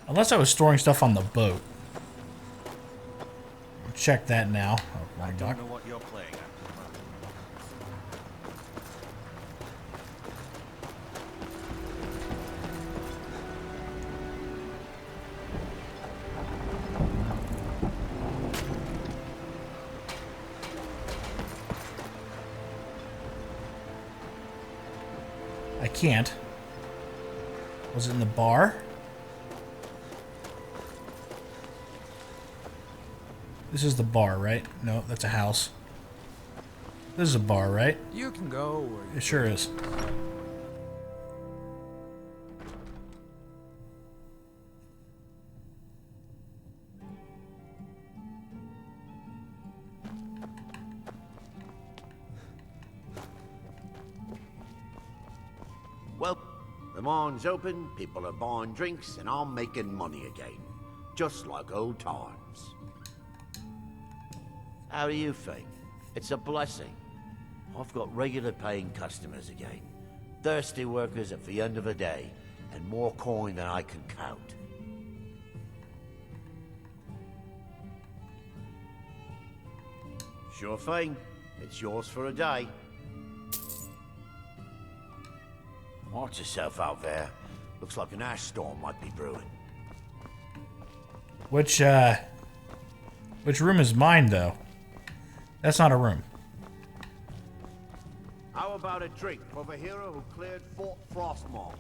Unless I was storing stuff on the boat. Check that now. Oh, I don't know what you're playing at. I can't. Was it in the bar? This is the bar, right? No, that's a house. This is a bar, right? You can go. It sure is. Well, the mine's open, people are buying drinks, and I'm making money again. Just like old times. How do you think? It's a blessing. I've got regular paying customers again. Thirsty workers at the end of the day, and more coin than I can count. Sure thing. It's yours for a day. Watch yourself out there. Looks like an ash storm might be brewing. Which room is mine, though? That's not a room. How about a drink for the hero who cleared Fort Frostmourne?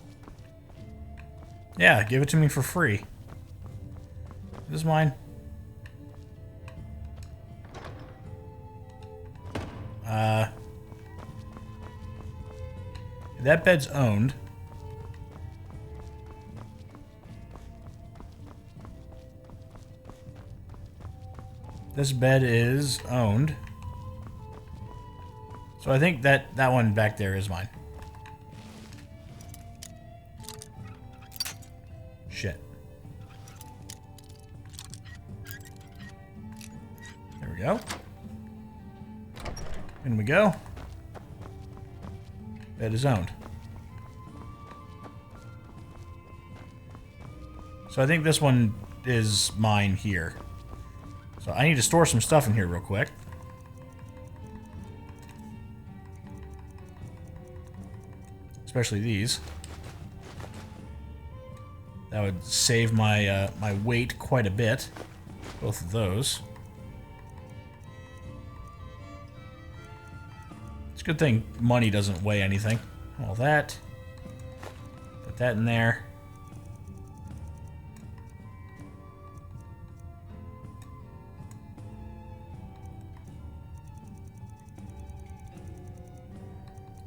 Yeah, give it to me for free. This is mine. That bed's owned. This bed is owned. So I think that one back there is mine. Shit. There we go. In we go. Bed is owned. So I think this one is mine here. So I need to store some stuff in here real quick. Especially these. That would save my my weight quite a bit. Both of those. It's a good thing money doesn't weigh anything. All that. Put that in there.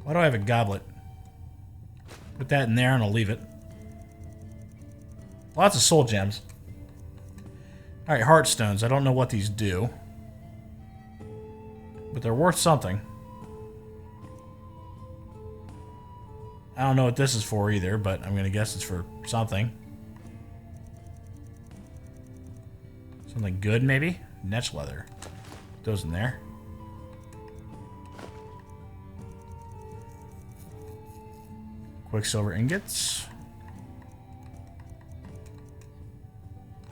Why do I have a goblet? Put that in there and I'll leave it. Lots of soul gems. Alright, heartstones. I don't know what these do. But they're worth something. I don't know what this is for either, but I'm gonna guess it's for something. Something good, maybe? Netch leather. Put those in there. Quicksilver ingots.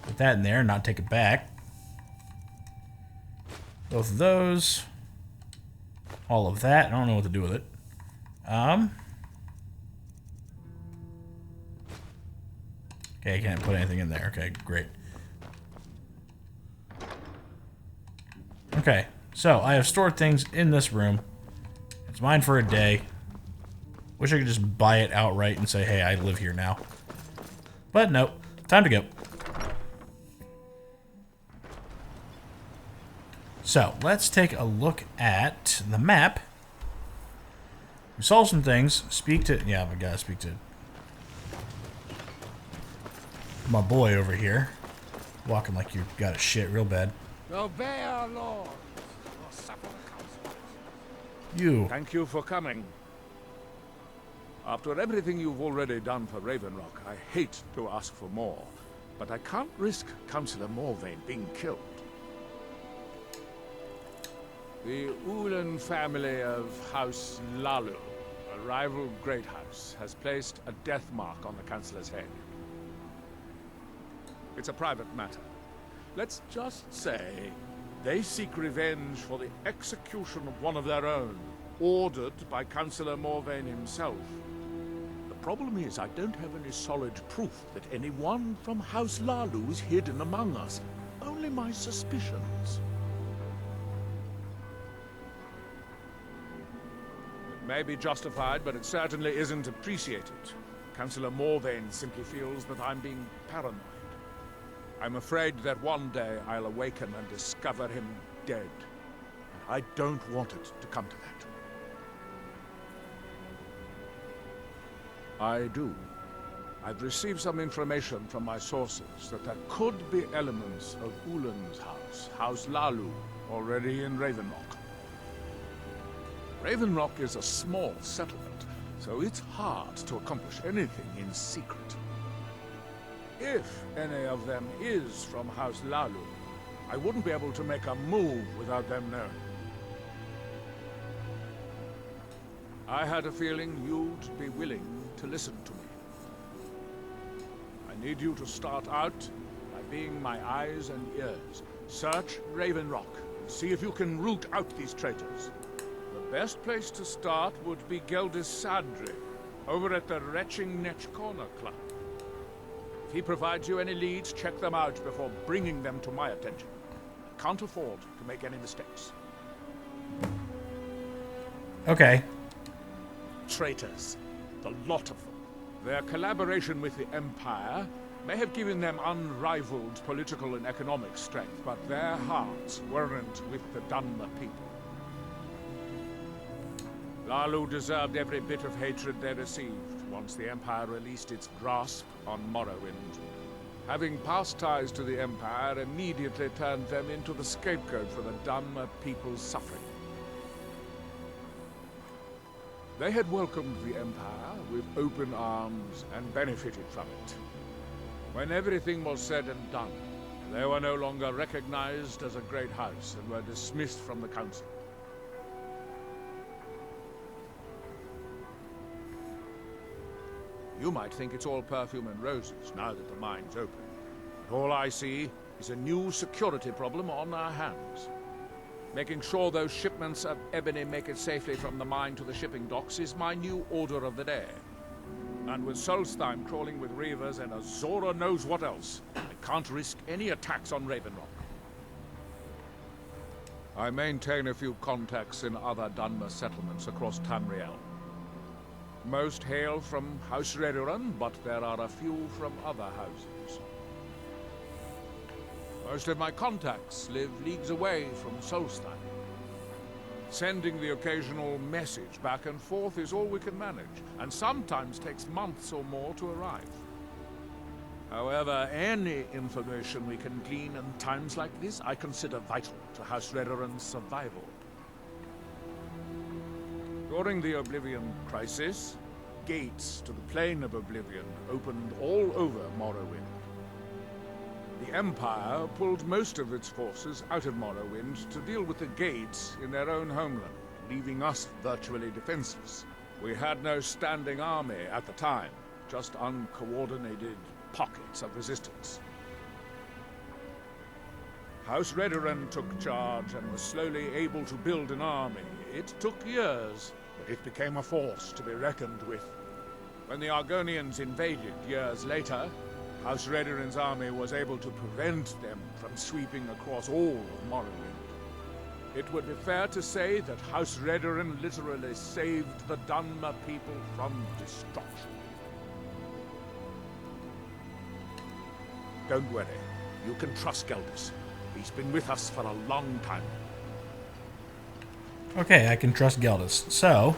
Put that in there and not take it back. Both of those. All of that. I don't know what to do with it. Okay, I can't put anything in there. Okay, great. Okay, so I have stored things in this room. It's mine for a day. Wish I could just buy it outright and say, hey, I live here now. But nope. Time to go. So, let's take a look at the map. We saw some things. Speak to... Yeah, I gotta speak to... my boy over here. Walking like you got a shit real bad. Obey our lord. Or suffer the consequences. You. Thank you for coming. After everything you've already done for Raven Rock, I hate to ask for more, but I can't risk Councillor Morvain being killed. The Ulan family of House HLAALU, a rival great house, has placed a death mark on the Councillor's head. It's a private matter. Let's just say they seek revenge for the execution of one of their own, ordered by Councillor Morvain himself. The problem is I don't have any solid proof that anyone from House HLAALU is hidden among us. Only my suspicions. It may be justified, but it certainly isn't appreciated. Councillor Morvain simply feels that I'm being paranoid. I'm afraid that one day I'll awaken and discover him dead. I don't want it to come to that. I do. I've received some information from my sources that there could be elements of Ulan's house, House HLAALU, already in Ravenrock. Ravenrock is a small settlement, so it's hard to accomplish anything in secret. If any of them is from House HLAALU, I wouldn't be able to make a move without them knowing. I had a feeling you'd be willing to listen to me. I need you to start out by being my eyes and ears. Search Ravenrock and see if you can root out these traitors. The best place to start would be Geldis Sadri, over at the Retching Netch Corner Club. If he provides you any leads, check them out before bringing them to my attention. I can't afford to make any mistakes. Okay. Traitors. The lot of them. Their collaboration with the Empire may have given them unrivaled political and economic strength, but their hearts weren't with the Dunmer people. HLAALU deserved every bit of hatred they received once the Empire released its grasp on Morrowind. Having past ties to the Empire immediately turned them into the scapegoat for the Dunmer people's suffering. They had welcomed the Empire with open arms and benefited from it. When everything was said and done, they were no longer recognized as a great house and were dismissed from the council. You might think it's all perfume and roses now that the mine's open. But all I see is a new security problem on our hands. Making sure those shipments of ebony make it safely from the mine to the shipping docks is my new order of the day. And with Solstheim crawling with reavers and Azora knows what else, I can't risk any attacks on Ravenrock. I maintain a few contacts in other Dunmer settlements across Tamriel. Most hail from House Redoran, but there are a few from other houses. Most of my contacts live leagues away from Solstheim. Sending the occasional message back and forth is all we can manage, and sometimes takes months or more to arrive. However, any information we can glean in times like this, I consider vital to House Redoran's survival. During the Oblivion Crisis, gates to the Plane of Oblivion opened all over Morrowind. The Empire pulled most of its forces out of Morrowind to deal with the gates in their own homeland, leaving us virtually defenseless. We had no standing army at the time, just uncoordinated pockets of resistance. House Redoran took charge and was slowly able to build an army. It took years, but it became a force to be reckoned with. When the Argonians invaded years later, House Redoran's army was able to prevent them from sweeping across all of Morrowind. It would be fair to say that House Redoran literally saved the Dunmer people from destruction. Don't worry, you can trust Geldis. He's been with us for a long time. Okay, I can trust Geldis. So,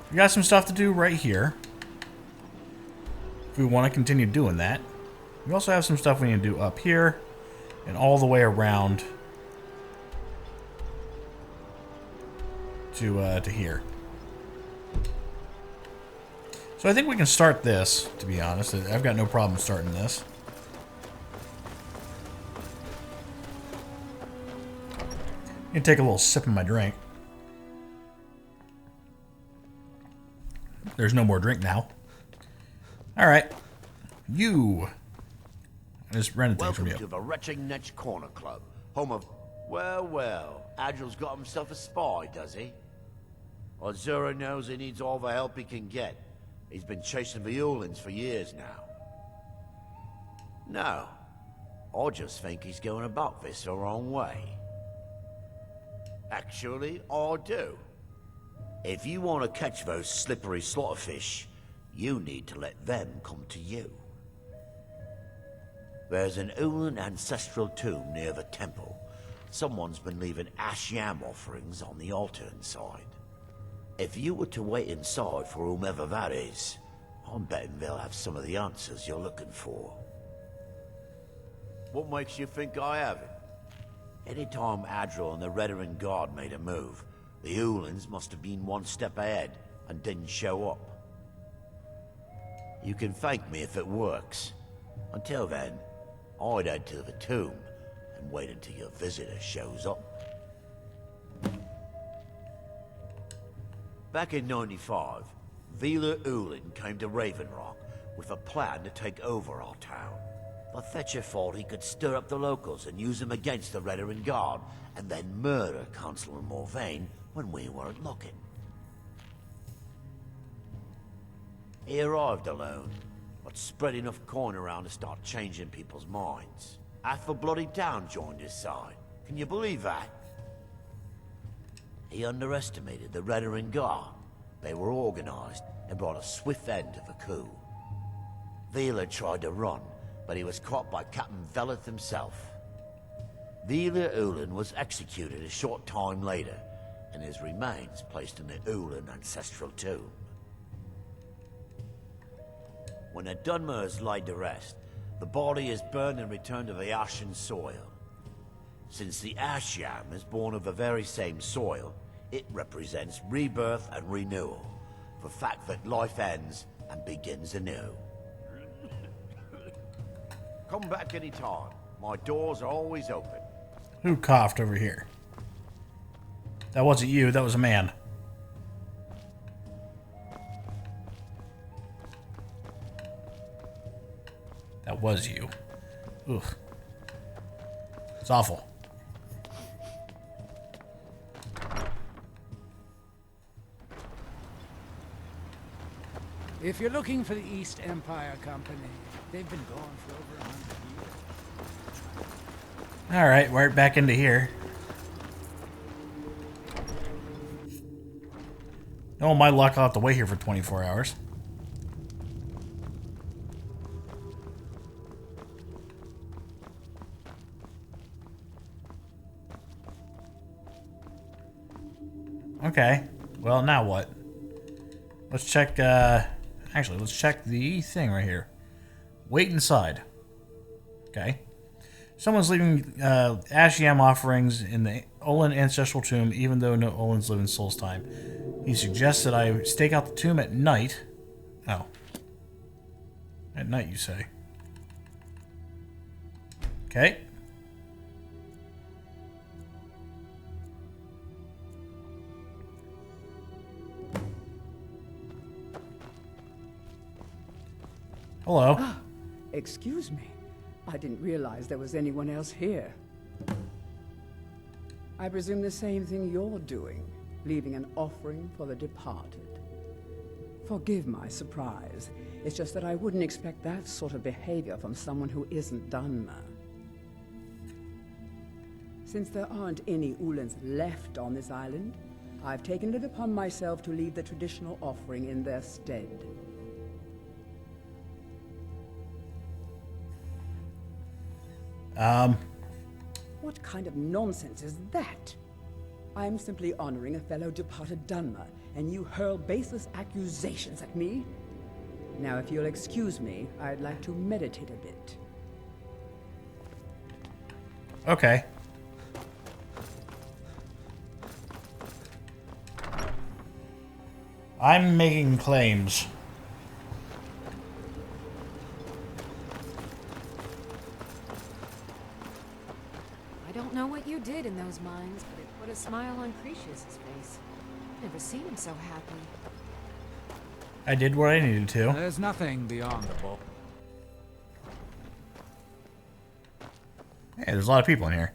we got some stuff to do right here. If we want to continue doing that. We also have some stuff we need to do up here and all the way around to here. So I think we can start this, to be honest. I've got no problem starting this. I'm gonna take a little sip of my drink. There's no more drink now. Alright. You. I just rented things from Welcome you. to the Wretched Netch Corner Club, home of... Well, well, Adril's got himself a spy, does he? Well, Zura knows he needs all the help he can get. He's been chasing the Ulins for years now. No, I just think he's going about this the wrong way. Actually, I do. If you want to catch those slippery slaughterfish, you need to let them come to you. There's an Ulin ancestral tomb near the temple. Someone's been leaving ash yam offerings on the altar inside. If you were to wait inside for whomever that is, I'm betting they'll have some of the answers you're looking for. What makes you think I haven't? Anytime Adril and the Redarin Guard made a move, the Ulins must have been one step ahead and didn't show up. You can thank me if it works. Until then, I'd head to the tomb and wait until your visitor shows up. Back in '95, Vila Ulin came to Raven Rock with a plan to take over our town. But Fetcher thought he could stir up the locals and use them against the Redarin Guard, and then murder Consular Morvain when we weren't looking. He arrived alone, but spread enough coin around to start changing people's minds. Half the bloody town joined his side. Can you believe that? He underestimated the Redarin Guard. They were organized and brought a swift end to the coup. Vila tried to run, but he was caught by Captain Veleth himself. Vila Ulin was executed a short time later, and his remains placed in the Ulin ancestral tomb. When the Dunmer is laid to rest, the body is burned and returned to the ashen soil. Since the ash yam is born of the very same soil, it represents rebirth and renewal, the fact that life ends and begins anew. Come back anytime. My doors are always open. Who coughed over here? That wasn't you, that was a man. That was you. Ugh. It's awful. If you're looking for the East Empire Company, they've been gone for over 100 years. Alright, we're back into here. Oh, my luck, I'll have to wait here for 24 hours. Okay, well, now what? Let's check, actually, let's check the thing right here. Wait inside. Okay. Someone's leaving ash yam offerings in the Olin ancestral tomb, even though no Olins live in Solstheim. He suggests that I stake out the tomb at night. Oh. At night, you say. Okay. Hello. Ah, excuse me. I didn't realize there was anyone else here. I presume the same thing you're doing, leaving an offering for the departed. Forgive my surprise. It's just that I wouldn't expect that sort of behavior from someone who isn't Dunmer. Since there aren't any Ulins left on this island, I've taken it upon myself to leave the traditional offering in their stead. What kind of nonsense is that? I'm simply honoring a fellow departed Dunmer, and you hurl baseless accusations at me? Now, if you'll excuse me, I'd like to meditate a bit. Okay. I'm making claims. I don't know what you did in those mines, but it put a smile on Cretius's face. Never seen him so happy. I did what I needed to. There's nothing beyond the book. Hey, there's a lot of people in here.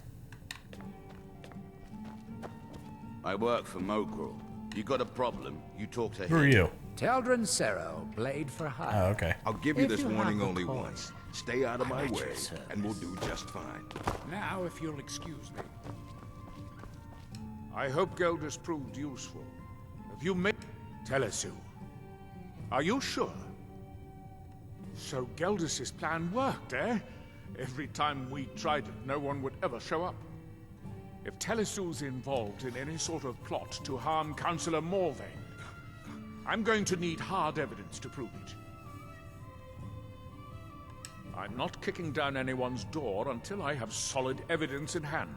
I work for Mogrel. You got a problem, you talk to him. Who are you? Teldrin Cerro, Blade for Hire. Oh, okay. I'll give you If this you warning have a only cause, once. Stay out of my at your way, service. and we'll do just fine. Now, if you'll excuse me. I hope Geldis proved useful. Have you made... HLAALU. Are you sure? So Geldis' plan worked, eh? Every time we tried it, no one would ever show up. If HLAALU's involved in any sort of plot to harm Councillor Morvain, I'm going to need hard evidence to prove it. I'm not kicking down anyone's door until I have solid evidence in hand.